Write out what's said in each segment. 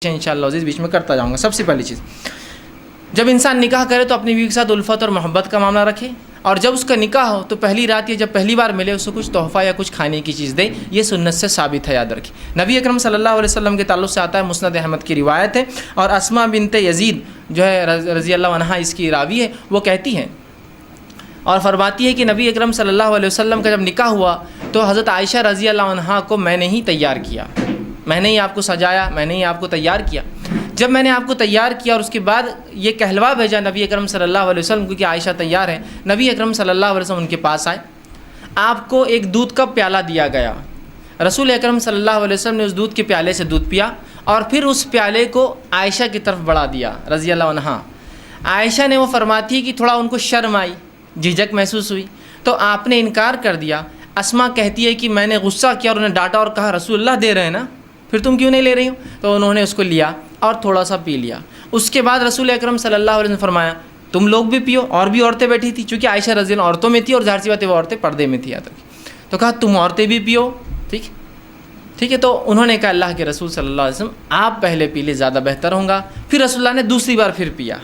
انشاءاللہ عزیز بیچ میں کرتا جاؤں گا۔ سب سے پہلی چیز، جب انسان نکاح کرے تو اپنی بیوی کے ساتھ الفت اور محبت کا معاملہ رکھے، اور جب اس کا نکاح ہو تو پہلی رات یا جب پہلی بار ملے اسے کچھ تحفہ یا کچھ کھانے کی چیز دے۔ یہ سنت سے ثابت ہے، یاد رکھیں۔ نبی اکرم صلی اللہ علیہ وسلم کے تعلق سے آتا ہے، مسند احمد کی روایت ہے، اور اسماء بنت یزید جو ہے رضی اللہ عنہا اس کی راوی ہے، وہ کہتی ہیں اور فرماتی ہے کہ نبی اکرم صلی اللہ علیہ وسلم کا جب نکاح ہوا تو حضرت عائشہ رضی اللہ عنہا کو میں نے ہی تیار کیا، میں نے ہی آپ کو سجایا، میں نے ہی آپ کو تیار کیا۔ جب میں نے آپ کو تیار کیا اور اس کے بعد یہ کہلوا بھیجا نبی اکرم صلی اللہ علیہ وسلم کو کہ عائشہ تیار ہے، نبی اکرم صلی اللہ علیہ وسلم ان کے پاس آئے، آپ کو ایک دودھ کا پیالہ دیا گیا، رسول اکرم صلی اللہ علیہ وسلم نے اس دودھ کے پیالے سے دودھ پیا اور پھر اس پیالے کو عائشہ کی طرف بڑھا دیا رضی اللہ عنہا۔ عائشہ نے وہ فرماتی ہے کہ تھوڑا ان کو شرم آئی، جھجک محسوس ہوئی، تو آپ نے انکار کر دیا۔ اسماء کہتی ہے کہ میں نے غصہ کیا اور انہیں ڈانٹا اور کہا رسول اللہ دے رہے ہیں نا، پھر تم کیوں نہیں لے رہی ہو؟ تو انہوں نے اس کو لیا اور تھوڑا سا پی لیا۔ اس کے بعد رسول اکرم صلی اللہ علیہ وسلم نے فرمایا تم لوگ بھی پیو، اور بھی عورتیں بیٹھی تھیں، چونکہ عائشہ رضی اللہ عورتوں میں تھی اور ظاہر سی بات ہے وہ عورتیں پردے میں تھی، یاد رکھیں، تو کہا تم عورتیں بھی پیو، ٹھیک ہے۔ تو انہوں نے کہا اللہ کے رسول صلی اللہ علیہ وسلم آپ پہلے پی لے، زیادہ بہتر ہوگا۔ پھر رسول اللہ نے دوسری بار پھر پیا،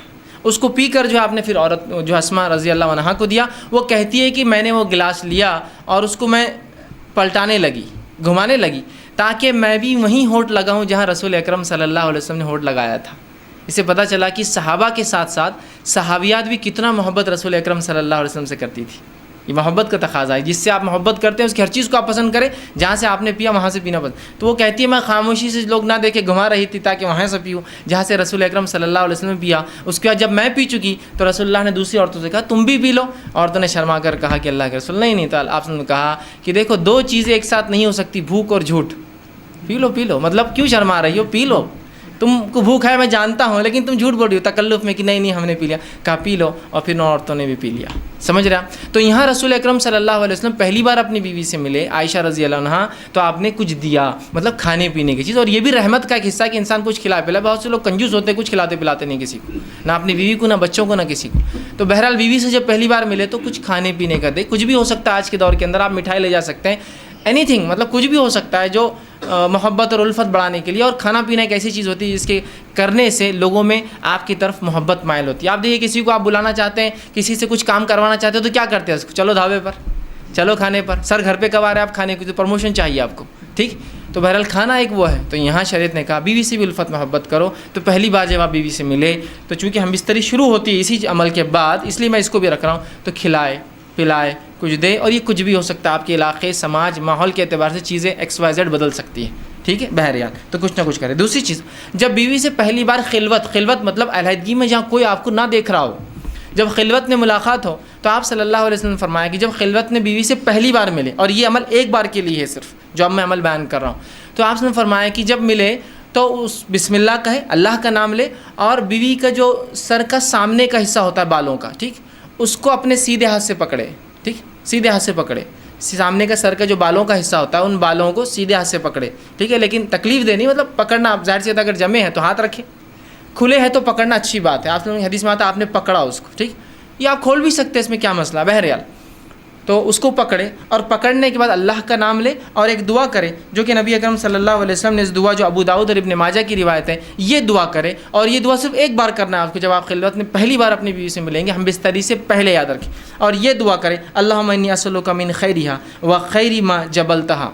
اس کو پی کر جو آپ نے پھر عورت جو اسماء رضی اللہ عنہا کو دیا۔ وہ کہتی ہے کہ میں نے وہ گلاس لیا اور اس کو میں پلٹانے لگی، گھمانے لگی، تاکہ میں بھی وہیں ہونٹ لگاؤں جہاں رسول اکرم صلی اللہ علیہ وسلم نے ہونٹ لگایا تھا۔ اس سے پتہ چلا کہ صحابہ کے ساتھ ساتھ صحابیات بھی کتنا محبت رسول اکرم صلی اللہ علیہ وسلم سے کرتی تھی۔ یہ محبت کا تقاضا ہے، جس سے آپ محبت کرتے ہیں اس کی ہر چیز کو آپ پسند کریں، جہاں سے آپ نے پیا وہاں سے پینا پسند۔ تو وہ کہتی ہے میں خاموشی سے لوگ نہ دیکھے گھما رہی تھی تاکہ وہاں سے پیوں جہاں سے رسول اکرم صلی اللہ علیہ وسلم پیا۔ اس کے بعد جب میں پی چکی تو رسول اللہ نے دوسری عورتوں سے کہا تم بھی پی لو۔ عورتوں نے شرما کر کہا کہ اللہ کے رسول نہیں تو آپ نے کہا کہ دیکھو دو چیزیں ایک ساتھ نہیں ہو سکتی، بھوک اور جھوٹ۔ پی لو، مطلب کیوں شرما رہی ہو، پی لو، تم کو بھوک ہے میں جانتا ہوں لیکن تم جھوٹ بول رہی ہو تکلف میں کہ نہیں ہم نے پی لیا۔ کہا پی لو، اور پھر نو عورتوں نے بھی پی لیا، سمجھ رہا۔ تو یہاں رسول اکرم صلی اللہ علیہ وسلم پہلی بار اپنی بیوی سے ملے عائشہ رضی اللہ عنہا، تو آپ نے کچھ دیا، مطلب کھانے پینے کی چیز، اور یہ بھی رحمت کا ایک حصہ کہ انسان کچھ کھلا پلا۔ بہت سے لوگ کنجوس ہوتے ہیں، کچھ کھلاتے پلاتے نہیں کسی کو، نہ اپنی بیوی کو، نہ بچوں کو، نہ کسی کو۔ تو بہرحال بیوی سے جب پہلی بار ملے تو کچھ کھانے پینے کا دے، کچھ بھی ہو سکتا ہے آج کے دور کے اندر، آپ مٹھائی لے جا سکتے ہیں، اینی تھنگ، مطلب کچھ بھی ہو سکتا ہے جو محبت اور الفت بڑھانے کے لیے۔ اور کھانا پینا ایک ایسی چیز ہوتی ہے جس کے کرنے سے لوگوں میں آپ کی طرف محبت مائل ہوتی ہے۔ آپ دیکھیے کسی کو آپ بلانا چاہتے ہیں، کسی سے کچھ کام کروانا چاہتے ہیں تو کیا کرتے ہیں، چلو ڈھابے پر، چلو کھانے پر، سر گھر پہ کب آ رہے ہیں آپ کھانے کی، تو پروموشن چاہیے آپ کو، ٹھیک۔ تو بہرحال کھانا ایک وہ ہے۔ تو یہاں شریعت نے کہا بیوی سے بھی الفت محبت کرو۔ تو پہلی بار جب آپ بیوی سے ملے تو چونکہ ہم بستری شروع ہوتی ہے اسی عمل کے بعد، اس لیے میں اس کو بھی رکھ رہا ہوں، تو کھلائے پلائے، کچھ دے، اور یہ کچھ بھی ہو سکتا ہے آپ کے علاقے، سماج، ماحول کے اعتبار سے چیزیں XYZ بدل سکتی ہیں، ٹھیک ہے، بہرحال تو کچھ نہ کچھ کرے۔ دوسری چیز، جب بیوی سے پہلی بار خلوت مطلب علیحدگی میں جہاں کوئی آپ کو نہ دیکھ رہا ہو، جب خلوت میں ملاقات ہو، تو آپ صلی اللہ علیہ وسلم نے فرمایا کہ جب خلوت میں بیوی سے پہلی بار ملے، اور یہ عمل ایک بار کے لیے ہے صرف جو اب میں عمل بیان کر رہا ہوں، تو آپ نے فرمایا کہ جب ملے تو اس بسم اللہ کہے، اللہ کا نام لے، اور بیوی کا جو سر کا سامنے کا حصہ ہوتا ہے بالوں کا، ٹھیک، اس کو اپنے سیدھے ہاتھ سے پکڑے، ٹھیک، سیدھے ہاتھ سے پکڑے، سامنے کا سر کا جو بالوں کا حصہ ہوتا ہے ان بالوں کو سیدھے ہاتھ سے پکڑے، ٹھیک ہے، لیکن تکلیف دینی، مطلب پکڑنا، آپ ظاہر سی بات اگر جمے ہیں تو ہاتھ رکھیں، کھلے ہیں تو پکڑنا اچھی بات ہے، آپ نے حدیث میں آتا آپ نے پکڑا اس کو، ٹھیک، یہ آپ کھول بھی سکتے ہیں، اس میں کیا مسئلہ، بہرحال تو اس کو پکڑے، اور پکڑنے کے بعد اللہ کا نام لے اور ایک دعا کرے جو کہ نبی اکرم صلی اللہ علیہ وسلم نے اس دعا جو ابو داؤد اور ابن ماجہ کی روایت ہے، یہ دعا کرے، اور یہ دعا صرف ایک بار کرنا ہے آپ کو جب آپ خلوت میں پہلی بار اپنی بیوی سے ملیں گے، ہم بستری سے پہلے یاد رکھیں، اور یہ دعا کرے اللہم انی اسألک من خیرہا وخیر ما جبلتہا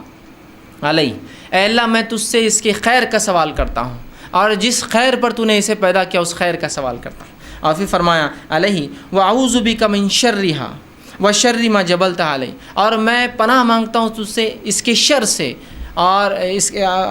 علیہ، اے اللہ میں تجھ سے اس کے خیر کا سوال کرتا ہوں، اور جس خیر پر تو نے اسے پیدا کیا اس خیر کا سوال کرتا ہوں، اور پھر فرمایا علیہ واعوذ بک من شرہا وشر ما جبلتہا علیہ، اور میں پناہ مانگتا ہوں تجھ سے اس کے شر سے، اور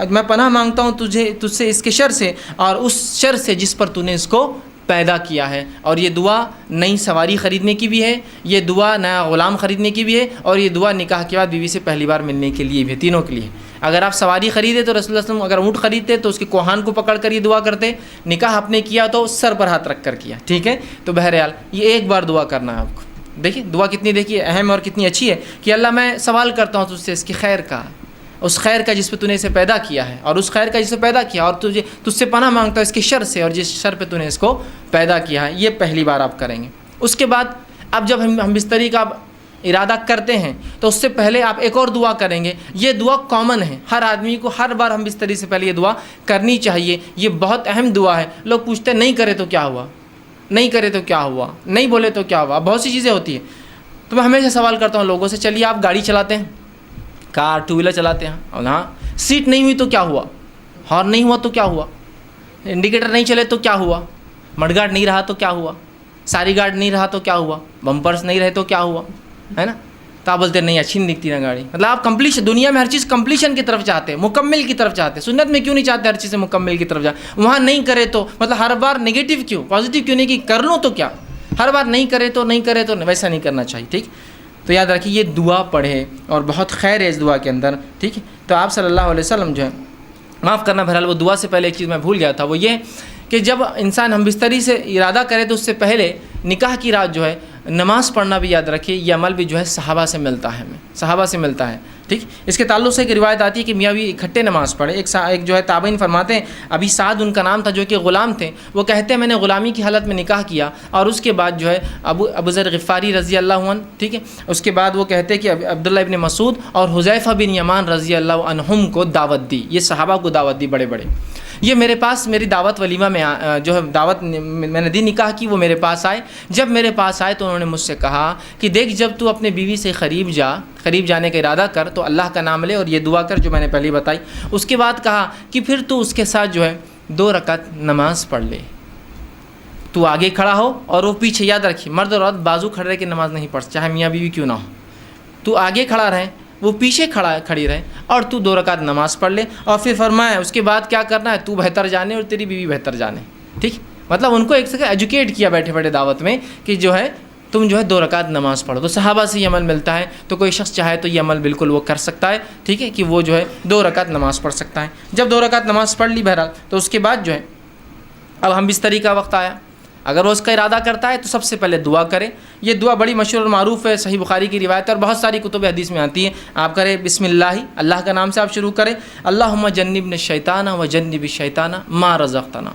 میں پناہ مانگتا ہوں تجھ سے اس کے شر سے، اور اس شر سے جس پر تو نے اس کو پیدا کیا ہے۔ اور یہ دعا نئی سواری خریدنے کی بھی ہے، یہ دعا نیا غلام خریدنے کی بھی ہے، اور یہ دعا نکاح کے بعد بیوی سے پہلی بار ملنے کے لیے بھی ہے، تینوں کے لیے۔ اگر آپ سواری خریدے تو رسول اللہ صلی اللہ علیہ وسلم اگر اونٹ خریدتے تو اس کے کوہان کو پکڑ کر یہ دعا کرتے، نکاح آپ نے کیا تو سر پر ہاتھ رکھ کر کیا، ٹھیک ہے۔ تو بہرحال یہ ایک بار دعا کرنا ہے آپ کو۔ دیکھیے دعا کتنی دیکھیے اہم اور کتنی اچھی ہے کہ اللہ میں سوال کرتا ہوں تجھ سے اس کی خیر کا، اس خیر کا جس پہ تو نے اسے پیدا کیا ہے، اور اس خیر کا جس سے پیدا کیا، اور تجھ سے پناہ مانگتا ہوں اس کے شر سے، اور جس شر پہ تو نے اس کو پیدا کیا ہے۔ یہ پہلی بار آپ کریں گے۔ اس کے بعد اب جب ہم بستری کا ارادہ کرتے ہیں تو اس سے پہلے آپ ایک اور دعا کریں گے. یہ دعا کامن ہے, ہر آدمی کو ہر بار ہم بستری سے پہلے یہ دعا کرنی چاہیے. یہ بہت اہم دعا ہے. لوگ پوچھتے ہیں نہیں کرے تو کیا ہوا, نہیں کرے تو کیا ہوا, نہیں بولے تو کیا ہوا, بہت سی چیزیں ہوتی ہیں. تو میں ہمیشہ سوال کرتا ہوں لوگوں سے, چلیے آپ گاڑی چلاتے ہیں, کار ٹو ویلر چلاتے ہیں, اور ہاں سیٹ نہیں ہوئی تو کیا ہوا, ہارن نہیں ہوا تو کیا ہوا, انڈیکیٹر نہیں چلے تو کیا ہوا, مڈ گارڈ نہیں رہا تو کیا ہوا, ساری گارڈ نہیں رہا تو کیا ہوا, بمپرس نہیں رہے تو کیا ہوا, ہے نا. تو آپ بولتے ہیں نہیں اچھی نہیں دکھتی نا گاڑی. مطلب آپ کمپلیشن, دنیا میں ہر چیز کمپلیشن کی طرف چاہتے ہیں, مکمل کی طرف چاہتے ہیں. سنت میں کیوں نہیں چاہتے ہر چیز مکمل کی طرف جائے؟ وہاں نہیں کرے تو مطلب ہر بار نگیٹو کیوں, پازیٹیو کیوں نہیں کہ کر لوں تو کیا, ہر بار نہیں کرے تو نہیں کرے تو ویسا نہیں کرنا چاہیے. ٹھیک, تو یاد رکھیے یہ دعا پڑھے اور بہت خیر ہے اس دعا کے اندر. ٹھیک ہے, تو آپ صلی اللہ علیہ وسلم جو ہے, معاف کرنا بہرحال وہ دعا سے پہلے ایک چیز میں بھول گیا تھا, وہ یہ کہ جب انسان ہم بستری سے ارادہ کرے تو اس سے پہلے نکاح کی رات جو ہے نماز پڑھنا بھی یاد رکھیے. یہ عمل بھی جو ہے صحابہ سے ملتا ہے, ہمیں صحابہ سے ملتا ہے. ٹھیک, اس کے تعلق سے ایک روایت آتی ہے کہ میاں بھی اکٹھے نماز پڑھے. ایک جو ہے تابعین فرماتے ہیں, ابھی سعد ان کا نام تھا جو کہ غلام تھے, وہ کہتے ہیں میں نے غلامی کی حالت میں نکاح کیا اور اس کے بعد جو ہے ابو ذر غفاری رضی اللہ عنہ, ٹھیک ہے, اس کے بعد وہ کہتے ہیں کہ عبداللہ ابن مسعود اور حذیفہ بن یمان رضی اللہ عنہم کو دعوت دی. یہ صحابہ کو دعوت دی بڑے بڑے. یہ میرے پاس میری دعوت ولیمہ میں جو ہے دعوت میں نے دی نکاح کی, وہ میرے پاس آئے. جب میرے پاس آئے تو انہوں نے مجھ سے کہا کہ دیکھ جب تو اپنے بیوی سے قریب جانے کا ارادہ کر تو اللہ کا نام لے اور یہ دعا کر جو میں نے پہلے بتائی. اس کے بعد کہا کہ پھر تو اس کے ساتھ جو ہے 2 رکعت نماز پڑھ لے. تو آگے کھڑا ہو اور وہ پیچھے. یاد رکھیے مرد اور عورت بازو کھڑے کے نماز نہیں پڑھ, چاہے میاں بیوی کیوں نہ ہو. تو آگے کھڑا رہے, وہ پیچھے کھڑی رہے اور تو 2 رکعت نماز پڑھ لے. اور پھر فرمایا اس کے بعد کیا کرنا ہے, تو بہتر جانے اور تیری بیوی بہتر جانے. ٹھیک, مطلب ان کو ایک سے ایجوکیٹ کیا بیٹھے بیٹھے دعوت میں کہ جو ہے تم جو ہے 2 رکعت نماز پڑھو. تو صحابہ سے یہ عمل ملتا ہے, تو کوئی شخص چاہے تو یہ عمل بالکل وہ کر سکتا ہے. ٹھیک ہے, کہ وہ جو ہے 2 رکعت نماز پڑھ سکتا ہے. جب 2 رکعت نماز پڑھ لی بہرحال, تو اس کے بعد جو ہے اب ہم بستری کا وقت آیا. اگر وہ اس کا ارادہ کرتا ہے تو سب سے پہلے دعا کرے. یہ دعا بڑی مشہور اور معروف ہے, صحیح بخاری کی روایت ہے اور بہت ساری کتب حدیث میں آتی ہے. آپ کریں بسم اللہ, اللہ کا نام سے آپ شروع کریں. اللہم جنبنا الشیطان و جنب الشیطان ما رزقتنا.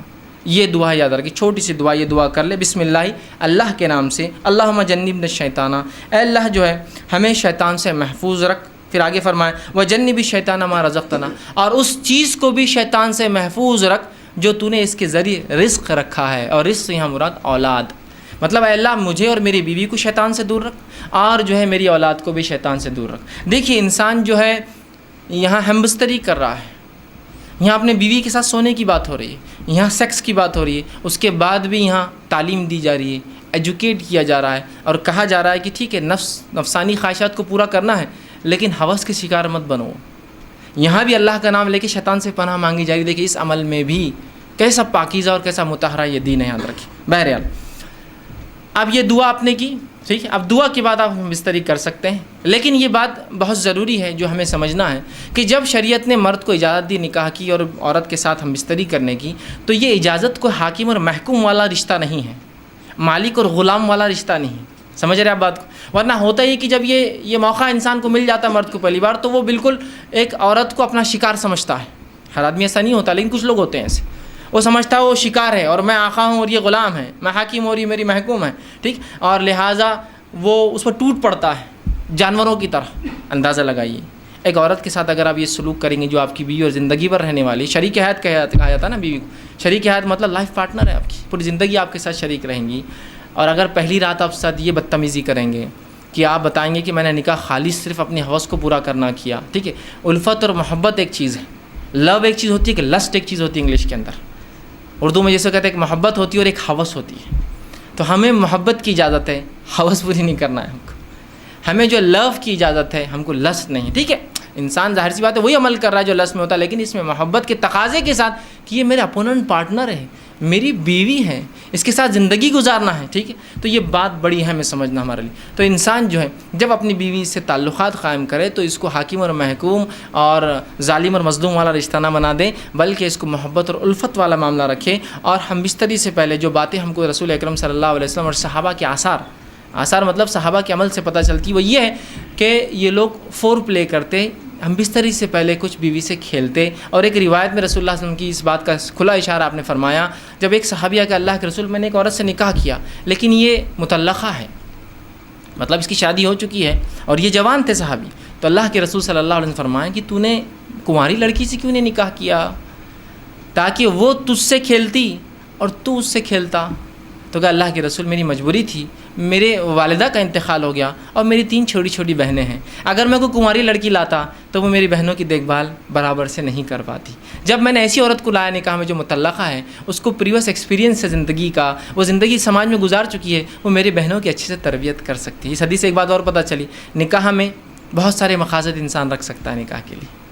یہ دعا یاد رکھیں, چھوٹی سی دعا, یہ دعا کر لے بسم اللہ, اللہ کے نام سے. اللہم جنبنا الشیطان, اے اللہ جو ہے ہمیں شیطان سے محفوظ رکھ. پھر آگے فرمائیں وجنب الشیطان ما رزقتنا, اور اس چیز کو بھی شیطان سے محفوظ رکھ جو تو نے اس کے ذریعے رزق رکھا ہے. اور رزق یہاں مراد اولاد, مطلب اے اللہ مجھے اور میری بیوی کو شیطان سے دور رکھ اور جو ہے میری اولاد کو بھی شیطان سے دور رکھ. دیکھیے انسان جو ہے یہاں ہمبستری کر رہا ہے, یہاں اپنے بیوی کے ساتھ سونے کی بات ہو رہی ہے, یہاں سیکس کی بات ہو رہی ہے, اس کے بعد بھی یہاں تعلیم دی جا رہی ہے, ایجوکیٹ کیا جا رہا ہے اور کہا جا رہا ہے کہ ٹھیک ہے نفسانی خواہشات کو پورا کرنا ہے لیکن ہوس کے شکار مت بنو. یہاں بھی اللہ کا نام لے کے شیطان سے پناہ مانگی جا رہی. دیکھیے اس عمل میں بھی کیسا پاکیزہ اور کیسا مطہرہ یہ دین ہے, یاد رکھیں. بہرحال اب یہ دعا آپ نے کی, ٹھیک ہے, اب دعا کے بعد آپ بستری کر سکتے ہیں. لیکن یہ بات بہت ضروری ہے جو ہمیں سمجھنا ہے کہ جب شریعت نے مرد کو اجازت دی نکاح کی اور عورت کے ساتھ ہم بستری کرنے کی, تو یہ اجازت کوئی حاکم اور محکوم والا رشتہ نہیں ہے, مالک اور غلام والا رشتہ نہیں. سمجھ رہے آپ بات کو؟ ورنہ ہوتا ہی کہ جب یہ موقع انسان کو مل جاتا ہے مرد کو پہلی بار, تو وہ بالکل ایک عورت کو اپنا شکار سمجھتا ہے. ہر آدمی ایسا نہیں ہوتا لیکن کچھ لوگ ہوتے ہیں ایسے. وہ سمجھتا ہے وہ شکار ہے اور میں آقا ہوں اور یہ غلام ہے, میں حاکم ہوں اور یہ میری محکوم ہے. ٹھیک, اور لہٰذا وہ اس پر ٹوٹ پڑتا ہے جانوروں کی طرح. اندازہ لگائیے ایک عورت کے ساتھ اگر آپ یہ سلوک کریں گے جو آپ کی بیوی اور زندگی پر رہنے والی, شریک حیات کہا جاتا ہے نا بیوی کو. شریک حیات مطلب لائف پارٹنر ہے آپ کی, پوری زندگی آپ کے ساتھ شریک رہیں گی. اور اگر پہلی رات آپ ساتھ یہ بدتمیزی کریں گے کہ آپ بتائیں گے کہ میں نے نکاح خالص صرف اپنی حوث کو پورا کرنا کیا. ٹھیک ہے, الفت اور محبت ایک چیز ہے, لو ایک چیز ہوتی ہے, کہ لسٹ ایک چیز ہوتی ہے انگلش کے اندر. اردو میں جیسے کہتے ہیں ایک محبت ہوتی ہے اور ایک حوث ہوتی ہے. تو ہمیں محبت کی اجازت ہے, حوث پوری نہیں کرنا ہے ہم کو. ہمیں جو لو کی اجازت ہے, ہم کو لسٹ نہیں. ٹھیک ہے, انسان ظاہر سی بات ہے وہی عمل کر رہا ہے جو لسٹ میں ہوتا ہے, لیکن اس میں محبت کے تقاضے کے ساتھ کہ یہ میرا اپوننٹ پارٹنر ہے, میری بیوی ہے, اس کے ساتھ زندگی گزارنا ہے. ٹھیک ہے, تو یہ بات بڑی اہم ہے سمجھنا ہمارے لیے. تو انسان جو ہے جب اپنی بیوی سے تعلقات قائم کرے تو اس کو حاکم اور محکوم اور ظالم اور مظلوم والا رشتہ نہ بنا دے, بلکہ اس کو محبت اور الفت والا معاملہ رکھے. اور ہم بستری سے پہلے جو باتیں ہم کو رسول اکرم صلی اللہ علیہ وسلم اور صحابہ کے آثار مطلب صحابہ کے عمل سے پتہ چلتی, وہ یہ ہے کہ یہ لوگ فور پلے کرتے, ہم بستری سے پہلے کچھ بیوی سے کھیلتے. اور ایک روایت میں رسول اللہ صلی اللہ علیہ وسلم کی اس بات کا کھلا اشارہ آپ نے فرمایا, جب ایک صحابیہ کہ اللہ کے رسول میں نے ایک عورت سے نکاح کیا لیکن یہ مطلقہ ہے, مطلب اس کی شادی ہو چکی ہے اور یہ جوان تھے صحابی. تو اللہ کے رسول صلی اللہ علیہ وسلم فرمائیں کہ تو نے کنواری لڑکی سے کیوں نہیں نکاح کیا تاکہ وہ تجھ سے کھیلتی اور تو اس سے کھیلتا. تو کہا اللہ کے رسول میری مجبوری تھی, میرے والدہ کا انتقال ہو گیا اور میری 3 چھوٹی چھوٹی بہنیں ہیں, اگر میں کوئی کنواری لڑکی لاتا تو وہ میری بہنوں کی دیکھ بھال برابر سے نہیں کر پاتی. جب میں نے ایسی عورت کو لایا نکاح میں جو مطلقہ ہے, اس کو پریویس ایکسپیرینس ہے زندگی کا, وہ زندگی سماج میں گزار چکی ہے, وہ میری بہنوں کی اچھے سے تربیت کر سکتی ہے. اس حدیث سے ایک بات اور پتہ چلی, نکاح میں بہت سارے مقاصد انسان رکھ سکتا ہے نکاح کے لیے.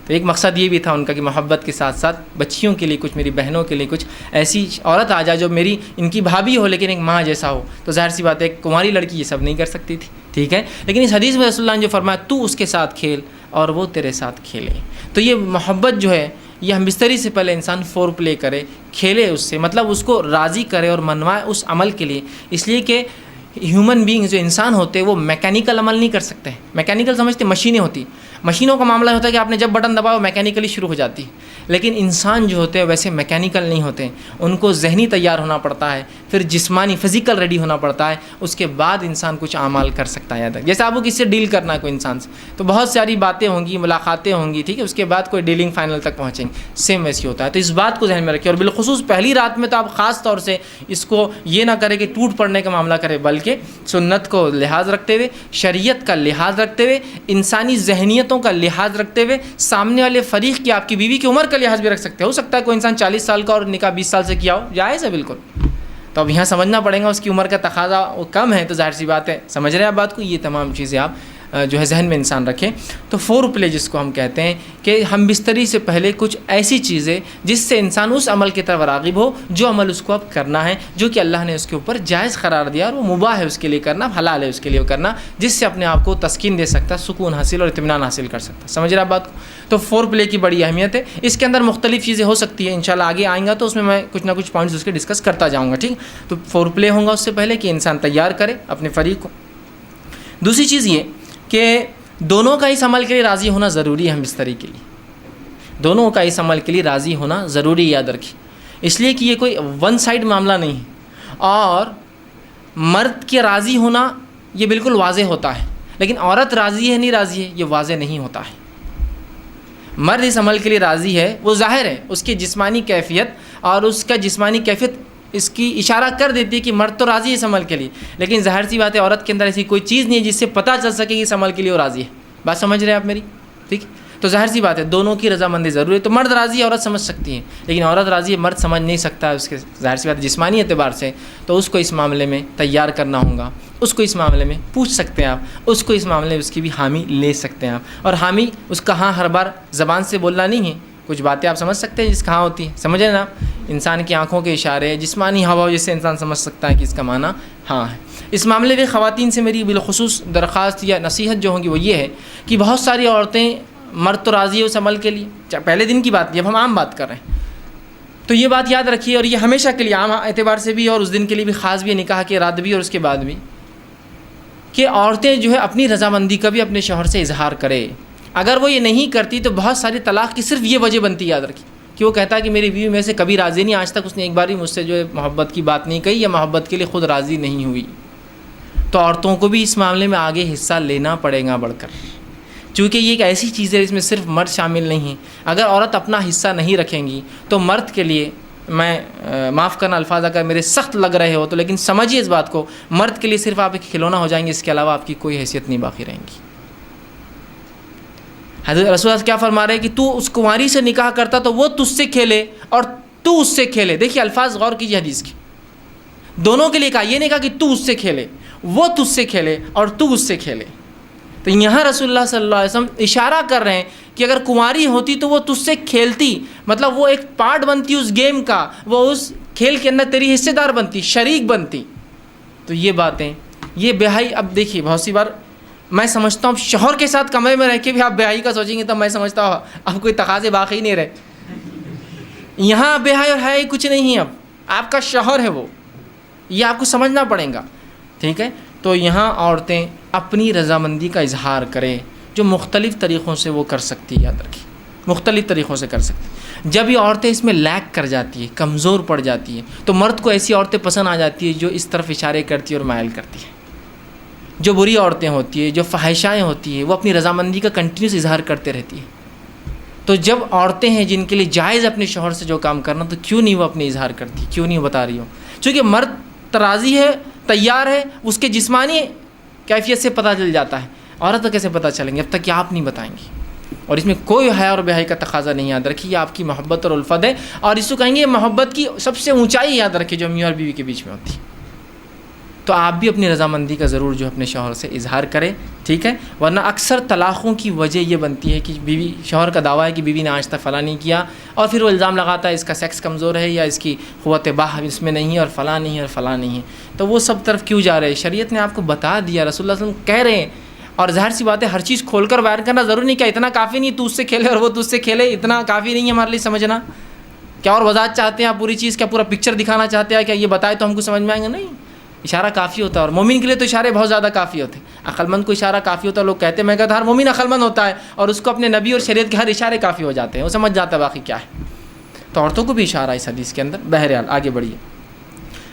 تو ایک مقصد یہ بھی تھا ان کا کہ محبت کے ساتھ ساتھ بچیوں کے لیے کچھ, میری بہنوں کے لیے کچھ ایسی عورت آ جائے جو میری ان کی بھابھی ہو لیکن ایک ماں جیسا ہو. تو ظاہر سی بات ہے ایک کنواری لڑکی یہ سب نہیں کر سکتی تھی, ٹھیک ہے. لیکن اس حدیث میں رسول اللہ نے جو فرمایا تو اس کے ساتھ کھیل اور وہ تیرے ساتھ کھیلے, تو یہ محبت جو ہے یہ ہم بستری سے پہلے انسان فور پلے کرے, کھیلے اس سے, مطلب اس کو راضی کرے اور منوائے اس عمل کے لیے. اس لیے کہ ہیومن بینگ جو انسان ہوتے ہیں وہ میکینیکل عمل نہیں کر سکتے. میکینیکل سمجھتے مشینیں ہوتی, مشینوں کا معاملہ ہوتا ہے کہ آپ نے جب بٹن دباؤ میکینیکلی شروع ہو جاتی, لیکن انسان جو ہوتے ہیں ویسے میکینیکل نہیں ہوتے. ان کو ذہنی تیار ہونا پڑتا ہے, پھر جسمانی فزیکل ریڈی ہونا پڑتا ہے, اس کے بعد انسان کچھ اعمال کر سکتا ہے. جیسے آپ کو کس سے ڈیل کرنا ہے کوئی انسان سے, تو بہت ساری باتیں ہوں گی, ملاقاتیں ہوں گی, ٹھیک ہے, اس کے بعد کوئی ڈیلنگ فائنل تک پہنچیں گے. سیم ویسی ہوتا ہے. تو اس بات کو ذہن میں رکھیں, اور بالخصوص پہلی رات میں تو آپ خاص طور سے اس کو یہ نہ کریں کہ ٹوٹ پڑنے کا معاملہ کرے, بلکہ سنت کو لحاظ رکھتے ہوئے, شریعت کا لحاظ رکھتے ہوئے, انسانی ذہنیتوں کا لحاظ رکھتے ہوئے, سامنے والے فریق کی, آپ کی بیوی کی عمر کا لحاظ بھی رکھ سکتے. ہو سکتا ہے کوئی انسان 40 سال کا اور نکاح 20 سال سے کیا ہو, جائز ہے بالکل. تو اب یہاں سمجھنا پڑے گا اس کی عمر کا تقاضا وہ کم ہے, تو ظاہر سی بات ہے سمجھ رہے ہیں آپ بات کو. یہ تمام چیزیں آپ جو ہے ذہن میں انسان رکھیں. تو فور پلے جس کو ہم کہتے ہیں کہ ہم بستری سے پہلے کچھ ایسی چیزیں جس سے انسان اس عمل کی طرف راغب ہو جو عمل اس کو اب کرنا ہے, جو کہ اللہ نے اس کے اوپر جائز قرار دیا اور وہ مباح ہے اس کے لیے کرنا, حلال ہے اس کے لیے کرنا, جس سے اپنے آپ کو تسکین دے سکتا, سکون حاصل اور اطمینان حاصل کر سکتا. سمجھ رہے آپ بات کو. تو فور پلے کی بڑی اہمیت ہے. اس کے اندر مختلف چیزیں ہو سکتی ہیں, انشاءاللہ آگے آئیں گا تو اس میں کچھ نہ کچھ پوائنٹس اس کے ڈسکس کرتا جاؤں گا, ٹھیک. تو فور پلے ہوگا اس سے پہلے کہ انسان تیار کرے اپنے فریق کو. دوسری چیز یہ کہ دونوں کا اس عمل کے لیے راضی ہونا ضروری ہے. ہم بستری کے لیے دونوں کا اس عمل کے لیے راضی ہونا ضروری, یاد رکھیے, اس لیے کہ یہ کوئی ون سائڈ معاملہ نہیں ہے. اور مرد کے راضی ہونا یہ بالکل واضح ہوتا ہے, لیکن عورت راضی ہے نہیں راضی ہے یہ واضح نہیں ہوتا ہے. مرد اس عمل کے لیے راضی ہے, وہ ظاہر ہے, اس کی جسمانی کیفیت اور اس کا جسمانی کیفیت اس کی اشارہ کر دیتی ہے کہ مرد تو راضی ہے اس عمل کے لیے, لیکن ظاہر سی بات ہے عورت کے اندر ایسی کوئی چیز نہیں ہے جس سے پتہ چل سکے کہ اس عمل کے لیے وہ راضی ہے. بات سمجھ رہے ہیں آپ میری, ٹھیک. تو ظاہر سی بات ہے دونوں کی رضامندی ضروری ہے. تو مرد راضی ہے عورت سمجھ سکتی ہے, لیکن عورت راضی ہے مرد سمجھ نہیں سکتا ہے, اس کے ظاہر سی بات ہے جسمانی اعتبار سے. تو اس کو اس معاملے میں تیار کرنا ہوگا, اس کو اس معاملے میں پوچھ سکتے ہیں آپ, اس کو اس معاملے میں اس کی بھی حامی لے سکتے ہیں آپ. اور حامی اس کا ہاں ہر بار زبان سے بولنا نہیں ہے, کچھ باتیں آپ سمجھ سکتے ہیں جس کہاں ہوتی ہیں, سمجھ رہے نا. انسان کی آنکھوں کے اشارے, جسمانی ہوا جس سے انسان سمجھ سکتا ہے کہ اس کا معنی ہاں ہے. اس معاملے میں خواتین سے میری بالخصوص درخواست یا نصیحت جو ہوگی وہ یہ ہے کہ بہت ساری عورتیں, مرد تو راضی ہے اس عمل کے لیے, پہلے دن کی بات, جب ہم عام بات کر رہے ہیں تو یہ بات یاد رکھیے, اور یہ ہمیشہ کے لیے عام اعتبار سے بھی اور اس دن کے لیے بھی خاص بھی, نکاح کے رات بھی اور اس کے بعد بھی, کہ عورتیں جو ہے اپنی رضامندی کا بھی اپنے شوہر سے اظہار کرے. اگر وہ یہ نہیں کرتی تو بہت ساری طلاق کی صرف یہ وجہ بنتی, یاد رکھیے, کہ وہ کہتا ہے کہ میری بیوی میں سے کبھی راضی نہیں, آج تک اس نے ایک بار بھی مجھ سے جو ہے محبت کی بات نہیں کہی یا محبت کے لیے خود راضی نہیں ہوئی. تو عورتوں کو بھی اس معاملے میں آگے حصہ لینا پڑے گا بڑھ کر, چونکہ یہ ایک ایسی چیز ہے جس میں صرف مرد شامل نہیں ہے. اگر عورت اپنا حصہ نہیں رکھیں گی تو مرد کے لیے, میں معاف کرنا الفاظ اگر میرے سخت لگ رہے ہو تو, لیکن سمجھیے اس بات کو, مرد کے لیے صرف آپ ایک کھلونا ہو جائیں گے, اس کے علاوہ آپ کی کوئی حیثیت نہیں باقی رہیں گی. حضرت رسول اللہ کیا فرما رہے ہیں کہ تو اس کنواری سے نکاح کرتا تو وہ تجھ سے کھیلے اور تو اس سے کھیلے. دیکھیے الفاظ غور کیجیے حدیث کی, دونوں کے لیے کہا, یہ نہیں کہا کہ تو اس سے کھیلے, وہ تجھ سے کھیلے اور تو اس سے کھیلے. تو یہاں رسول اللہ صلی اللہ علیہ وسلم اشارہ کر رہے ہیں کہ اگر کنواری ہوتی تو وہ تجھ سے کھیلتی, مطلب وہ ایک پارٹ بنتی اس گیم کا, وہ اس کھیل کے اندر تیری حصے دار بنتی, شریک بنتی. تو یہ باتیں, یہ بیاہی, اب دیکھیے بہت سی بار میں سمجھتا ہوں شوہر کے ساتھ کمرے میں رہ کے بھی آپ بیاہی کا سوچیں گے تب میں سمجھتا ہوں اب کوئی تقاضے باقی نہیں رہے. یہاں بیاہی اور حیائی کچھ نہیں ہے, اب آپ کا شوہر ہے وہ, یہ آپ کو سمجھنا پڑے گا, ٹھیک ہے. تو یہاں عورتیں اپنی رضامندی کا اظہار کریں جو مختلف طریقوں سے وہ کر سکتی ہے, یاد رکھیے مختلف طریقوں سے کر سکتی. جب یہ عورتیں اس میں لیک کر جاتی ہیں, کمزور پڑ جاتی ہیں, تو مرد کو ایسی عورتیں پسند آ جاتی ہیں جو اس طرف اشارے کرتی ہیں اور مائل کرتی ہیں. جو بری عورتیں ہوتی ہیں، جو فحشائیں ہوتی ہیں، وہ اپنی رضامندی کا کنٹینیوس اظہار کرتے رہتی ہیں. تو جب عورتیں ہیں جن کے لیے جائز اپنے شوہر سے جو کام کرنا، تو کیوں نہیں وہ اپنے اظہار کرتی، کیوں نہیں وہ بتا رہی ہو؟ چونکہ مرد تراضی ہے، تیار ہے، اس کے جسمانی کیفیت سے پتہ چل جاتا ہے. عورت کو کیسے پتہ چلیں گے؟ اب تک کہ آپ نہیں بتائیں گی. اور اس میں کوئی حیا اور بے حیائی کا تقاضا نہیں. یاد رکھیے، یہ آپ کی محبت اور الفت ہے، اور اس کو کہیں گے محبت کی سب سے اونچائی. یاد رکھیے جو میاں اور بیوی کے بیچ میں ہوتی ہے. تو آپ بھی اپنی رضامندی کا ضرور جو اپنے شوہر سے اظہار کریں، ٹھیک ہے؟ ورنہ اکثر طلاقوں کی وجہ یہ بنتی ہے کہ بیوی، شوہر کا دعویٰ ہے کہ بیوی نے آج تک فلاں نہیں کیا، اور پھر وہ الزام لگاتا ہے اس کا سیکس کمزور ہے، یا اس کی قوت باہ اس میں نہیں ہے، اور فلاں نہیں ہے، اور فلاں نہیں ہے. تو وہ سب طرف کیوں جا رہے ہیں؟ شریعت نے آپ کو بتا دیا، رسول اللہ صلی اللہ علیہ وسلم کہہ رہے ہیں. اور ظاہر سی بات ہے، ہر چیز کھول کر بیان کرنا ضروری نہیں. کیا اتنا کافی نہیں تو اس سے کھیلے اور وہ تجھ سے کھیلے؟ اتنا کافی نہیں ہے ہمارے لیے سمجھنا؟ کیا اور وضاحت چاہتے ہیں آپ پوری چیز؟ کیا پورا پکچر دکھانا چاہتے ہیں؟ کیا یہ بتائے تو ہم کو سمجھ میں آئیں گے؟ نہیں، اشارہ کافی ہوتا ہے. اور مومن کے لیے تو اشارے بہت زیادہ کافی ہوتے ہیں. عقل مند کو اشارہ کافی ہوتا ہے. لوگ کہتے ہیں، میں کہتا ہر مومن عقل مند ہوتا ہے، اور اس کو اپنے نبی اور شریعت کے ہر اشارے کافی ہو جاتے ہیں، وہ سمجھ جاتا ہے باقی کیا ہے. تو عورتوں کو بھی اشارہ اس حدیث کے اندر. بہرحال آگے بڑھیے.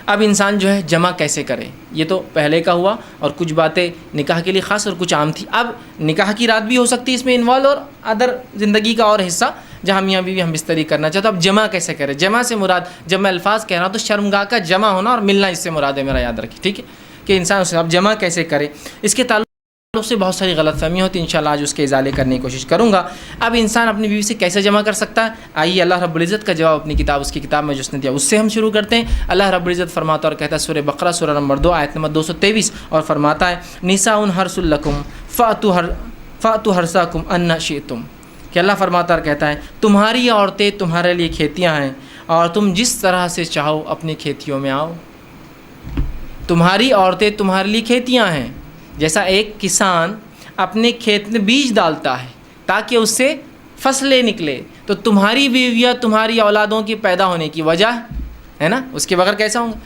اب انسان جو ہے جمع کیسے کرے، یہ تو پہلے کا ہوا، اور کچھ باتیں نکاح کے لیے خاص اور کچھ عام تھی. اب نکاح کی رات بھی ہو سکتی ہے اس میں انوالو، اور ادر زندگی کا اور حصہ جہاں میاں بیوی ہم بستری کرنا چاہتے. اب جمع کیسے کرے؟ جمع سے مراد، جب میں الفاظ کہہ رہا ہوں تو شرمگاہ کا جمع ہونا اور ملنا اس سے مراد ہے میرا. یاد رکھیے، ٹھیک ہے؟ کہ انسان اسے اب جمع کیسے کرے. اس کے تعلق سے بہت ساری غلط فہمیاں ہوتی ہیں. انشاءاللہ آج اس کے ازالے کرنے کی کوشش کروں گا. اب انسان اپنی بیوی سے کیسے جمع کر سکتا ہے؟ آئیے اللہ رب العزت کا جواب اپنی کتاب، اس کی کتاب میں جو اس نے دیا، اس سے ہم شروع کرتے ہیں. اللہ رب العزت فرماتا اور کہتا ہے، سورہ بقرہ سورہ نمبر 2 آیت نمبر 223، اور فرماتا ہے، نساء حرث لکم فأتوا حرثکم ان شئتم. کہ اللہ فرماتا اور کہتا ہے، تمہاری عورتیں تمہارے لیے کھیتیاں ہیں، اور تم جس طرح سے چاہو اپنی کھیتیوں میں آؤ. تمہاری عورتیں تمہارے لیے کھیتیاں ہیں. جیسا ایک کسان اپنے کھیت میں بیج ڈالتا ہے تاکہ اس سے فصلیں نکلے، تو تمہاری بیویاں تمہاری اولادوں کے پیدا ہونے کی وجہ ہے نا. اس کے بغیر کیسا ہوں گا؟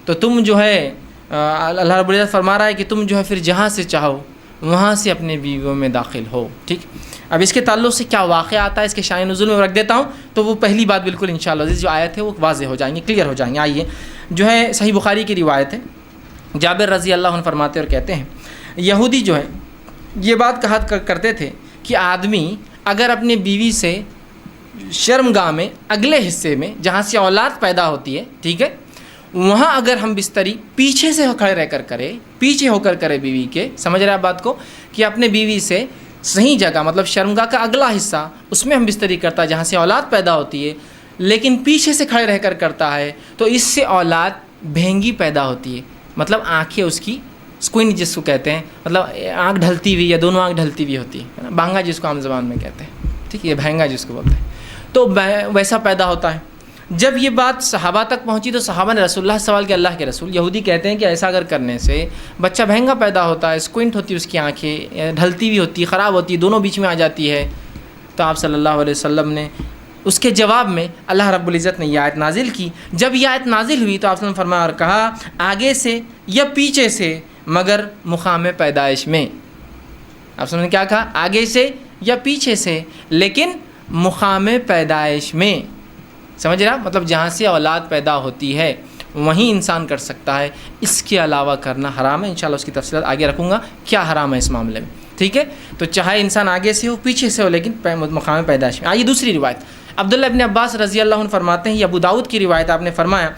تو تم جو ہے اللہ رب العزت فرما رہا ہے کہ تم جو ہے پھر جہاں سے چاہو وہاں سے اپنے بیویوں میں داخل ہو. ٹھیک. اب اس کے تعلق سے کیا واقعہ آتا ہے، اس کے شان نزول میں رکھ دیتا ہوں، تو وہ پہلی بات بالکل انشاءاللہ جو آیت ہے وہ واضح ہو جائیں گے، کلیئر ہو جائیں گے. آئیے، جو ہے صحیح بخاری کی روایت ہے، جابر رضی اللہ عنہ فرماتے اور کہتے ہیں، یہودی جو ہے یہ بات کہا کرتے تھے کہ آدمی اگر اپنے بیوی سے شرمگاہ میں اگلے حصے میں جہاں سے اولاد پیدا ہوتی ہے، ٹھیک ہے، وہاں اگر ہم بستری پیچھے سے کھڑے رہ کر کرے، پیچھے ہو کر کرے بیوی کے، سمجھ رہے آپ بات کو، کہ اپنے بیوی سے صحیح جگہ مطلب شرمگاہ کا اگلا حصہ اس میں ہم بستری کرتا ہے جہاں سے اولاد پیدا ہوتی ہے، لیکن پیچھے سے کھڑے رہ کر کرتا ہے، تو اس سے اولاد بھینگی پیدا ہوتی ہے. مطلب آنکھیں اس کی سکوئن جس کو کہتے ہیں، مطلب آنکھ ڈھلتی ہوئی یا دونوں آنکھ ڈھلتی ہوئی ہوتی ہے نا، بھانگا جس کو عام زبان میں کہتے ہیں، ٹھیک ہے، یہ بھینگا جس کو بولتے ہیں، تو ویسا پیدا ہوتا ہے. جب یہ بات صحابہ تک پہنچی تو صحابہ نے رسول اللہ سے سوال کیا، اللہ کے رسول، یہودی کہتے ہیں کہ ایسا اگر کرنے سے بچہ بھینگا پیدا ہوتا ہے، سکوئنٹ ہوتی ہے اس کی آنکھیں، ڈھلتی ہوئی ہوتی ہے، خراب ہوتی ہے، دونوں بیچ میں آ جاتی ہے. تو آپ صلی اللہ علیہ وسلم نے اس کے جواب میں اللہ رب العزت نے یہ آیت نازل کی. جب یہ آیت نازل ہوئی تو آپ نے فرمایا اور کہا، آگے سے یا پیچھے سے مگر مقام پیدائش میں. آپ نے کیا کہا؟ آگے سے یا پیچھے سے، لیکن مقام پیدائش میں. سمجھ رہا؟ مطلب جہاں سے اولاد پیدا ہوتی ہے وہیں انسان کر سکتا ہے، اس کے علاوہ کرنا حرام ہے. انشاءاللہ اس کی تفصیلات آگے رکھوں گا کیا حرام ہے اس معاملے میں، ٹھیک ہے. تو چاہے انسان آگے سے ہو پیچھے سے ہو، لیکن مقام پیدائش میں. آئیے دوسری روایت، عبداللہ ابن عباس رضی اللہ عنہ فرماتے ہیں، یہ ابو داؤد کی روایت، آپ نے فرمایا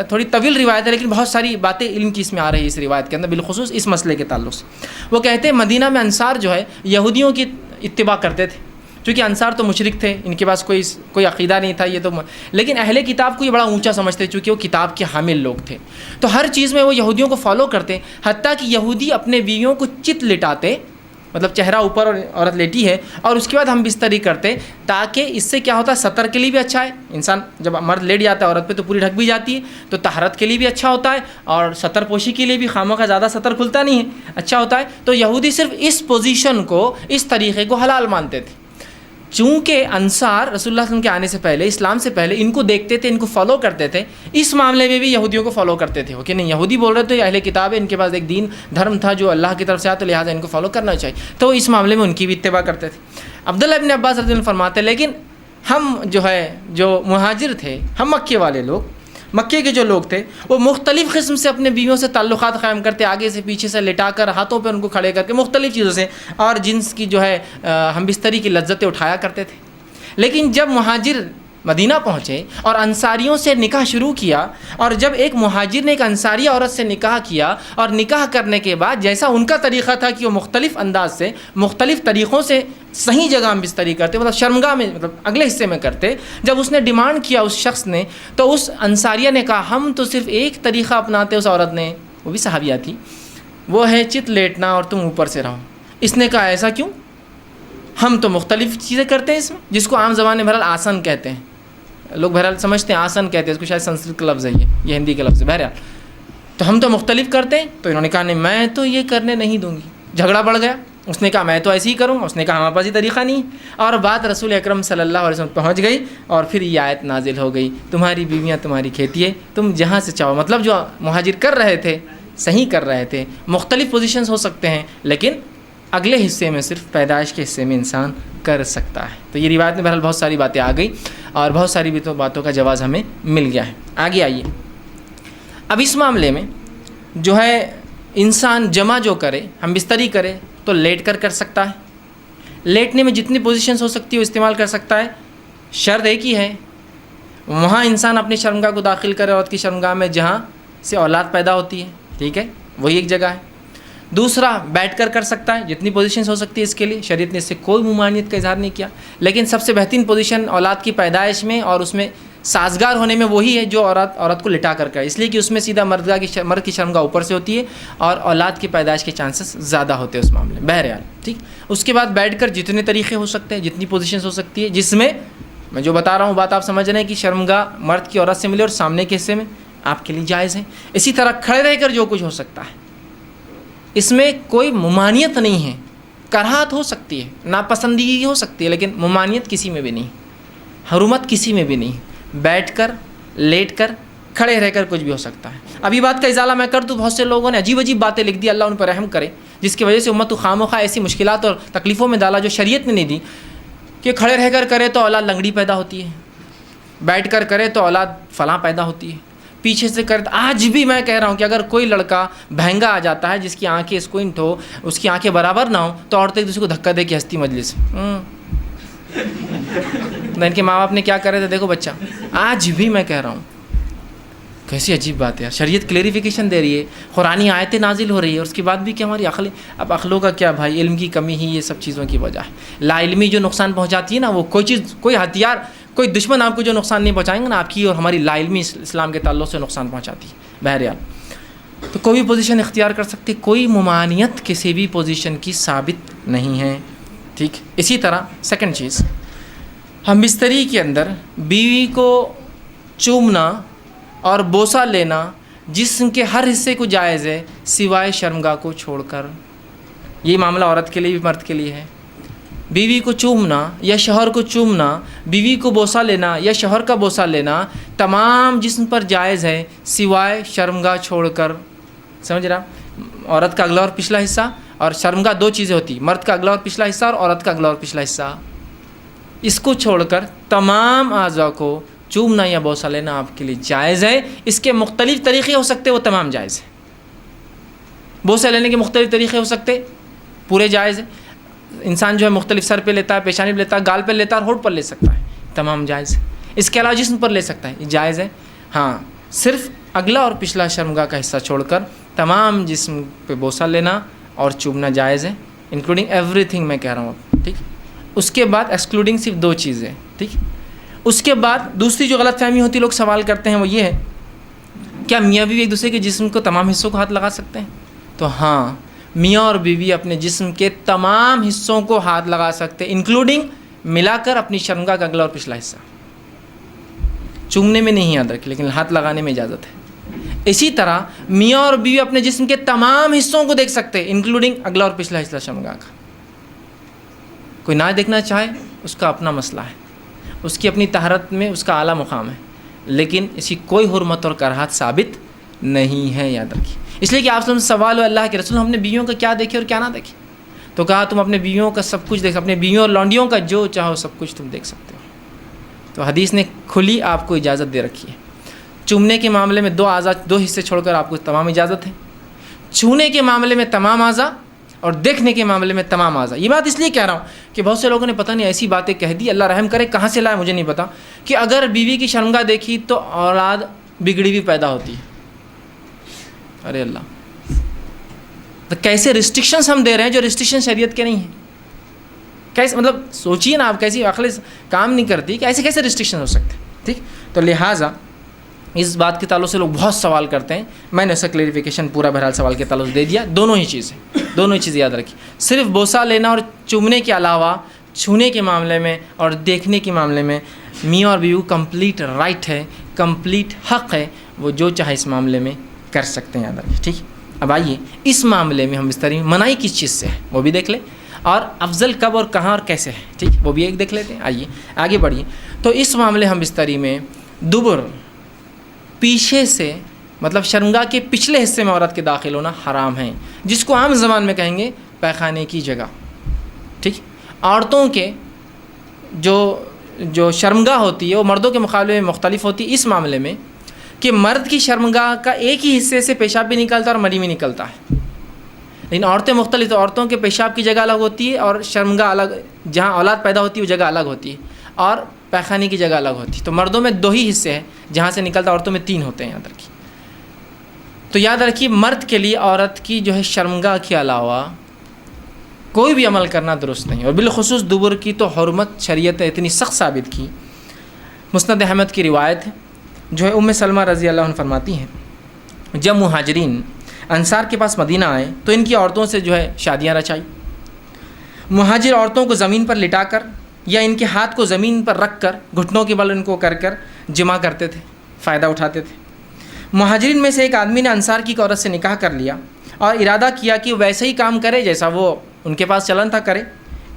تھوڑی طویل روایت ہے لیکن بہت ساری باتیں علم کی اس میں آ رہی ہے اس روایت کے اندر، بالخصوص اس مسئلے کے تعلق سے. وہ کہتے ہیں مدینہ میں انصار جو ہے یہودیوں کی اتباع کرتے تھے، چونکہ انصار تو مشرک تھے، ان کے پاس کوئی عقیدہ نہیں تھا، یہ تو لیکن اہل کتاب کو یہ بڑا اونچا سمجھتے چونکہ وہ کتاب کے حامل لوگ تھے، تو ہر چیز میں وہ یہودیوں کو فالو کرتے. حتیٰ کہ یہودی اپنے بیویوں کو چت لٹاتے، مطلب چہرہ اوپر اور عورت لیٹی ہے، اور اس کے بعد ہم بستری کرتے، تاکہ اس سے کیا ہوتا ہے، سطر کے لیے بھی اچھا ہے. انسان جب مرد لیٹ جاتا ہے عورت پہ تو پوری ڈھک بھی جاتی ہے، تو طہارت کے لیے بھی اچھا ہوتا ہے، اور سطر پوشی کے لیے بھی خامہ کا زیادہ سطر کھلتا نہیں ہے، اچھا ہوتا ہے. تو یہودی صرف اس پوزیشن کو، اس طریقے کو حلال مانتے تھے. چونکہ انصار رسول اللہ صلی اللہ علیہ وسلم کے آنے سے پہلے، اسلام سے پہلے ان کو دیکھتے تھے، ان کو فالو کرتے تھے، اس معاملے میں بھی یہودیوں کو فالو کرتے تھے کہ نہیں، یہودی بول رہے تھے اہل کتاب ہے، ان کے پاس ایک دین دھرم تھا جو اللہ کی طرف سے آیا، تو لہٰذا ان کو فالو کرنا چاہیے، تو اس معاملے میں ان کی بھی اتباع کرتے تھے. عبداللہ ابن عباس رضی اللہ عنہ فرماتے ہیں، لیکن ہم جو ہے جو مہاجر تھے، ہم مکے والے لوگ، مکے کے جو لوگ تھے وہ مختلف قسم سے اپنے بیویوں سے تعلقات قائم کرتے، آگے سے پیچھے سے لٹا کر، ہاتھوں پہ ان کو کھڑے کر کے، مختلف چیزوں سے، اور جنس کی جو ہے ہم بستری کی لذتیں اٹھایا کرتے تھے۔ لیکن جب مہاجر مدینہ پہنچے اور انصاریوں سے نکاح شروع کیا، اور جب ایک مہاجر نے ایک انصاری عورت سے نکاح کیا، اور نکاح کرنے کے بعد جیسا ان کا طریقہ تھا کہ وہ مختلف انداز سے، مختلف طریقوں سے صحیح جگہ ہم بستری کرتے، مطلب شرمگاہ میں، مطلب اگلے حصے میں کرتے، جب اس نے ڈیمانڈ کیا اس شخص نے، تو اس انصاریہ نے کہا ہم تو صرف ایک طریقہ اپناتے، اس عورت نے، وہ بھی صحابیہ تھی، وہ ہے چت لیٹنا اور تم اوپر سے رہو۔ اس نے کہا ایسا کیوں؟ ہم تو مختلف چیزیں کرتے ہیں اس میں، جس کو عام زبان میں بہرحال آسن کہتے ہیں، لوگ بہرحال سمجھتے ہیں آسن کہتے ہیں، اس کو شاید سنسکرت کا لفظ ہے، یہ ہندی کا لفظ ہے، بہرحال تو ہم تو مختلف کرتے ہیں۔ تو انہوں نے کہا نہیں، میں تو یہ کرنے نہیں دوں گی۔ جھگڑا بڑھ گیا، اس نے کہا میں تو ایسے ہی کروں گا، اس نے کہا ہمارے پاس یہ طریقہ نہیں، اور بات رسول اکرم صلی اللہ علیہ وسلم پہنچ گئی، اور پھر یہ آیت نازل ہو گئی، تمہاری بیویاں تمہاری کھیتی ہے، تم جہاں سے چاہو۔ مطلب جو مہاجر کر رہے تھے صحیح کر رہے تھے، مختلف پوزیشنز ہو سکتے ہیں، لیکن اگلے حصے میں صرف پیدائش کے حصے میں انسان کر سکتا ہے۔ تو یہ روایت میں بہرحال بہت ساری باتیں آ گئی، اور بہت ساری باتوں کا جواز ہمیں مل گیا ہے۔ آگے آئیے، اب اس معاملے میں جو ہے انسان جمع جو کرے، ہم بستری کرے، تو لیٹ کر سکتا ہے۔ لیٹنے میں جتنی پوزیشنز ہو سکتی ہے وہ استعمال کر سکتا ہے۔ شرط ایک ہی ہے، وہاں انسان اپنی شرمگاہ کو داخل کرے، عورت کی شرمگاہ میں جہاں سے اولاد پیدا ہوتی ہے، ٹھیک ہے، وہی ایک جگہ ہے۔ دوسرا، بیٹھ کر سکتا ہے، جتنی پوزیشنز ہو سکتی ہے اس کے لیے، شریعت نے اس سے کوئی ممانعت کا اظہار نہیں کیا، لیکن سب سے بہترین پوزیشن اولاد کی پیدائش میں اور اس میں سازگار ہونے میں وہی ہے جو عورت کو لٹا کر کرے، اس لیے کہ اس میں سیدھا مرد کی شرمگاہ اوپر سے ہوتی ہے، اور اولاد کی پیدائش کے چانسز زیادہ ہوتے ہیں اس معاملے میں، بہرحال ٹھیک۔ اس کے بعد بیٹھ کر جتنے طریقے ہو سکتے ہیں، جتنی پوزیشنز ہو سکتی ہے، جس میں میں جو بتا رہا ہوں بات آپ سمجھ رہے ہیں کہ شرمگاہ مرد کی عورت سے ملے اور سامنے کے حصے میں آپ کے لیے جائز ہے۔ اسی طرح کھڑے رہ کر جو کچھ ہو سکتا ہے، اس میں کوئی ممانعت نہیں ہے، کراہت ہو سکتی ہے، ناپسندیدگی ہو سکتی ہے، لیکن ممانعت کسی میں بھی نہیں، حرمت کسی میں بھی نہیں۔ بیٹھ کر، لیٹ کر، کھڑے رہ کر کچھ بھی ہو سکتا ہے۔ اب یہ بات کا ازالہ میں کر دوں، بہت سے لوگوں نے عجیب عجیب باتیں لکھ دی، اللہ ان پر رحم کرے، جس کی وجہ سے امت کو خواہ ایسی مشکلات اور تکلیفوں میں ڈالا جو شریعت نے نہیں دی، کہ کھڑے رہ کر کرے تو اولاد لنگڑی پیدا ہوتی ہے، بیٹھ کر کرے تو اولاد فلاں پیدا ہوتی ہے، پیچھے سے کرے۔ آج بھی میں کہہ رہا ہوں کہ اگر کوئی لڑکا بہنگا آ جاتا ہے جس کی آنکھیں اسکوئنٹ ہو، اس کی آنکھیں برابر نہ ہو، تو عورتیں ایک دوسرے کو دھکا دے کے ہنستی مجلس ان کے ماں باپ نے کیا کرے تھے دیکھو بچہ۔ آج بھی میں کہہ رہا ہوں، کیسی عجیب بات ہے، شریعت کلیریفیکیشن دے رہی ہے، قرآنی آیتیں نازل ہو رہی ہے، اور اس کے بعد بھی کہ ہماری اب عقلوں کا کیا بھائی، علم کی کمی ہی یہ سب چیزوں کی وجہ ہے۔ لا علمی جو نقصان پہنچاتی ہے نا، وہ کوئی چیز، کوئی ہتھیار، کوئی دشمن آپ کو جو نقصان نہیں پہنچائیں گے نا، آپ کی اور ہماری لا علمی اسلام کے تعلق سے نقصان پہنچاتی ہے۔ بہرحال تو کوئی بھی پوزیشن اختیار کر سکتے، کوئی ممانعت کسی بھی پوزیشن کی ثابت نہیں ہے، ٹھیک۔ اسی طرح سیکنڈ چیز، ہم بستری کے اندر بیوی کو چومنا اور بوسہ لینا جسم کے ہر حصے کو جائز ہے، سوائے شرمگاہ کو چھوڑ کر۔ یہ معاملہ عورت کے لیے بھی مرد کے لیے ہے۔ بیوی کو چومنا یا شوہر کو چومنا، بیوی کو بوسہ لینا یا شوہر کا بوسہ لینا تمام جسم پر جائز ہے، سوائے شرمگاہ چھوڑ کر۔ سمجھ رہا؟ عورت کا اگلا اور پچھلا حصہ، اور شرمگاہ دو چیزیں ہوتی، مرد کا اگلا اور پچھلا حصہ اور عورت کا اگلا اور پچھلا حصہ، اس کو چھوڑ کر تمام اعضاء کو چومنا یا بوسہ لینا آپ کے لیے جائز ہے۔ اس کے مختلف طریقے ہو سکتے، وہ تمام جائز ہے۔ بوسہ لینے کے مختلف طریقے ہو سکتے، پورے جائز ہے۔ انسان جو ہے مختلف سر پہ لیتا ہے، پیشانی پہ لیتا ہے، گال پہ لیتا ہے اور ہونٹ پر لے سکتا ہے، تمام جائز ہے۔ اس کے علاوہ جسم پر لے سکتا ہے، یہ جائز ہے۔ ہاں، صرف اگلا اور پچھلا شرمگاہ کا حصہ چھوڑ کر تمام جسم پہ بوسہ لینا اور چومنا جائز ہے، انکلوڈنگ ایوری تھنگ میں کہہ رہا ہوں، ٹھیک۔ اس کے بعد ایکسکلوڈنگ صرف دو چیزیں، ٹھیک۔ اس کے بعد دوسری جو غلط فہمی ہوتی ہے، لوگ سوال کرتے ہیں، وہ یہ ہے کیا میاں بیوی ایک دوسرے کے جسم کو تمام حصوں کو ہاتھ لگا سکتے ہیں؟ تو ہاں، میاں اور بیوی اپنے جسم کے تمام حصوں کو ہاتھ لگا سکتے ہیں، انکلوڈنگ ملا کر اپنی شرمگاہ کا اگلا اور پچھلا حصہ۔ چومنے میں نہیں یاد رکھے، لیکن ہاتھ لگانے میں اجازت ہے۔ اسی طرح میاں اور بیوی اپنے جسم کے تمام حصوں کو دیکھ سکتے ہیں، انکلوڈنگ اگلا اور پچھلا حصہ شرمگاہ کا۔ کوئی نہ دیکھنا چاہے اس کا اپنا مسئلہ ہے، اس کی اپنی طہارت میں اس کا اعلیٰ مقام ہے، لیکن اسی کوئی حرمت اور کراہت ثابت نہیں ہے، یاد رکھیے۔ اس لیے کہ آپ سے سوال ہو اللہ کے رسول، ہم نے بیویوں کا کیا دیکھے اور کیا نہ دیکھے؟ تو کہا تم اپنے بیویوں کا سب کچھ دیکھ، اپنے بیویوں اور لونڈیوں کا جو چاہو سب کچھ تم دیکھ سکتے ہو۔ تو حدیث نے کھلی آپ کو اجازت دے رکھی ہے۔ چومنے کے معاملے میں 2 اعضاء 2 حصے چھوڑ کر آپ کو تمام اجازت ہے، چھونے کے معاملے میں تمام اعضاء اور دیکھنے کے معاملے میں تمام اعضاء۔ یہ بات اس لیے کہہ رہا ہوں کہ بہت سے لوگوں نے پتہ نہیں ایسی باتیں کہہ دی، اللہ رحم کرے کہاں سے لائے مجھے نہیں پتا، کہ اگر بیوی کی شرمگاہ دیکھی تو اولاد بگڑی بھی پیدا ہوتی ہے۔ ارے اللہ، تو کیسے ریسٹرکشنز ہم دے رہے ہیں جو ریسٹرکشن شریعت کے نہیں ہیں؟ کیسے، مطلب سوچیے نا آپ، کیسی عقل کام نہیں کرتی کہ ایسے کیسے ریسٹرکشن ہو سکتے ہیں؟ ٹھیک، تو لہٰذا اس بات کے تعلق سے لوگ بہت سوال کرتے ہیں، میں نے اس کا کلیریفیکیشن پورا بہرحال سوال کے تعلق سے دے دیا۔ دونوں ہی چیزیں یاد رکھی، صرف بوسہ لینا اور چومنے کے علاوہ چھونے کے معاملے میں اور دیکھنے کے معاملے میں میاں اور بیوی کمپلیٹ رائٹ ہے، کمپلیٹ حق ہے، وہ جو چاہے اس معاملے میں کر سکتے ہیں، یاد رکھیے۔ ٹھیک، اب آئیے اس معاملے میں ہم بستری میں منائی کس چیز سے ہے وہ بھی دیکھ لیں، اور افضل کب اور کہاں اور کیسے ہے، ٹھیک، وہ بھی ایک دیکھ لیتے ہیں۔ آئیے آگے بڑھیے۔ تو اس معاملے ہم بستری میں دبر پیچھے سے، مطلب شرمگاہ کے پچھلے حصے میں عورت کے داخل ہونا حرام ہے، جس کو عام زبان میں کہیں گے پیخانے کی جگہ۔ ٹھیک، عورتوں کے جو شرمگاہ ہوتی ہے وہ مردوں کے مقابلے میں مختلف ہوتی ہے اس معاملے میں کہ مرد کی شرمگاہ کا ایک ہی حصے سے پیشاب بھی نکلتا ہے اور منی بھی نکلتا ہے، لیکن عورتیں مختلف، تو عورتوں کے پیشاب کی جگہ الگ ہوتی ہے اور شرمگاہ الگ، جہاں اولاد پیدا ہوتی ہے وہ جگہ الگ ہوتی ہے، اور پیخانے کی جگہ الگ ہوتی ہے۔ تو مردوں میں 2 ہی حصے ہیں جہاں سے نکلتا، عورتوں میں 3 ہوتے ہیں، یاد رکھیے۔ تو یاد رکھیے مرد کے لیے عورت کی جو ہے شرمگاہ کے علاوہ کوئی بھی عمل کرنا درست نہیں، اور بالخصوص دبر کی تو حرمت شریعت نے اتنی سخت ثابت کی۔ مسند احمد کی روایت ہے، جو ہے ام سلمہ رضی اللہ عنہ فرماتی ہیں، جب مہاجرین انصار کے پاس مدینہ آئے تو ان کی عورتوں سے جو ہے شادیاں رچائی۔ مہاجر عورتوں کو زمین پر لٹا کر یا ان کے ہاتھ کو زمین پر رکھ کر گھٹنوں کے بل ان کو کر جمع کرتے تھے، فائدہ اٹھاتے تھے۔ مہاجرین میں سے ایک آدمی نے انصار کی عورت سے نکاح کر لیا اور ارادہ کیا کہ ویسے ہی کام کرے جیسا وہ ان کے پاس چلن تھا کرے،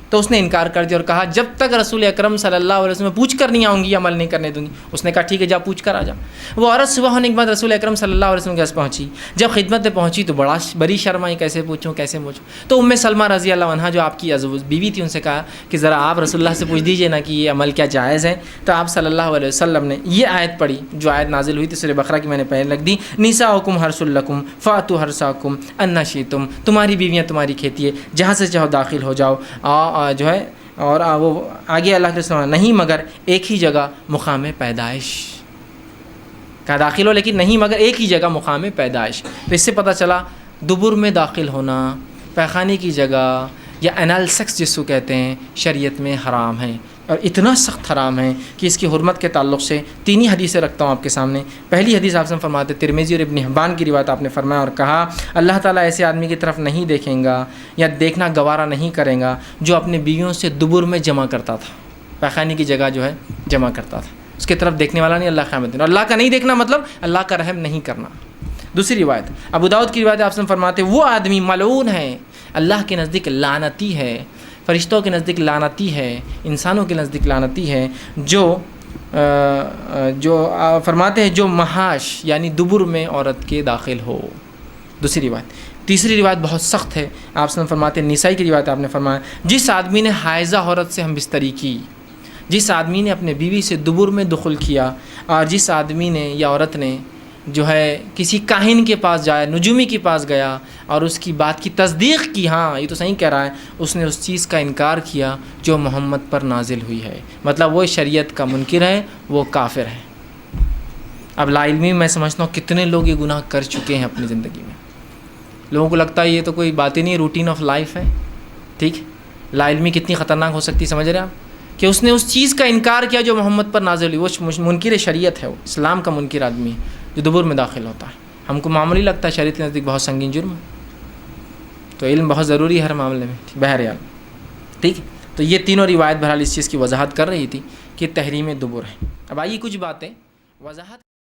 تو اس نے انکار کر دیا اور کہا جب تک رسول اکرم صلی اللہ علیہ وسلم پوچھ کر نہیں آؤں گی عمل نہیں کرنے دوں گی۔ اس نے کہا ٹھیک ہے، جا پوچھ کر آ جا۔ وہ عورت صبح ہونے کے بعد رسول اکرم صلی اللہ علیہ وسلم کے پاس پہنچی، جب خدمت میں پہنچی تو بڑی شرم آئی، کیسے پوچھوں کیسے پوچھوں۔ تو ام سلمہ رضی اللہ عنہا جو آپ کی بیوی تھی، ان سے کہا کہ ذرا آپ رسول اللہ سے پوچھ دیجئے نا کہ یہ عمل کیا جائز ہے۔ تو آپ صلی اللہ علیہ وسلم نے یہ آیت پڑھی جو آیت نازل ہوئی تھی سورہ بقرہ کی، میں نے پہلے لکھ دی، نساؤکم حرث لکم فاتوا حرثکم انا شئتم، تمہاری بیویاں تمہاری کھیتی ہے، جہاں سے چاہو داخل ہو جاؤ، جو ہے، اور وہ آگے اللہ کے رسول نہیں مگر ایک ہی جگہ مقام پیدائش کا داخل ہو، لیکن نہیں مگر ایک ہی جگہ مقام پیدائش۔ تو اس سے پتہ چلا دبر میں داخل ہونا، پیخانے کی جگہ یا انال سیکس جس کو کہتے ہیں، شریعت میں حرام ہے، اور اتنا سخت حرام ہے کہ اس کی حرمت کے تعلق سے 3 ہی حدیثیں رکھتا ہوں آپ کے سامنے۔ پہلی حدیث آپ سے فرماتے، ترمذی اور ابن حبان کی روایت، آپ نے فرمایا اور کہا اللہ تعالیٰ ایسے آدمی کی طرف نہیں دیکھیں گا یا دیکھنا گوارا نہیں کرے گا جو اپنے بیویوں سے دبر میں جمع کرتا تھا، پیخانے کی جگہ جو ہے جمع کرتا تھا، اس کی طرف دیکھنے والا نہیں اللہ قیامت دن۔ اور اللہ کا نہیں دیکھنا مطلب اللہ کا رحم نہیں کرنا۔ دوسری روایت ابو داؤد کی روایت، آپ سے فرماتے وہ آدمی ملعون ہے، اللہ کے نزدیک لعنتی ہے، فرشتوں کے نزدیک لعنتی ہے، انسانوں کے نزدیک لعنتی ہے، جو فرماتے ہیں جو محاش یعنی دبر میں عورت کے داخل ہو۔ دوسری روایت۔ تیسری روایت بہت سخت ہے، آپ سے فرماتے ہیں، نسائی کی روایت، آپ نے فرمایا جس آدمی نے حائضہ عورت سے ہم بستری کی، جس آدمی نے اپنے بیوی سے دبر میں دخل کیا، اور جس آدمی نے یا عورت نے جو ہے کسی کاہن کے پاس جایا، نجومی کے پاس گیا اور اس کی بات کی تصدیق کی، ہاں یہ تو صحیح کہہ رہا ہے، اس نے اس چیز کا انکار کیا جو محمد پر نازل ہوئی ہے، مطلب وہ شریعت کا منکر ہے، وہ کافر ہے۔ اب لا علمی میں سمجھتا ہوں کتنے لوگ یہ گناہ کر چکے ہیں اپنی زندگی میں، لوگوں کو لگتا ہے یہ تو کوئی بات ہی نہیں، روٹین آف لائف ہے۔ ٹھیک، لا علمی کتنی خطرناک ہو سکتی، سمجھ رہے ہیں آپ، کہ اس نے اس چیز کا انکار کیا جو محمد پر نازل ہوئی، وہ منکر شریعت ہے، وہ اسلام کا منکر آدمی ہے جو دبر میں داخل ہوتا ہے۔ ہم کو معمولی لگتا ہے، شریعت کے نزدیک بہت سنگین جرم، تو علم بہت ضروری ہے ہر معاملے میں، بہرحال۔ ٹھیک، تو یہ تینوں روایت بہرحال اس چیز کی وضاحت کر رہی تھی کہ تحریم دبر ہے۔ اب آئیے کچھ باتیں وضاحت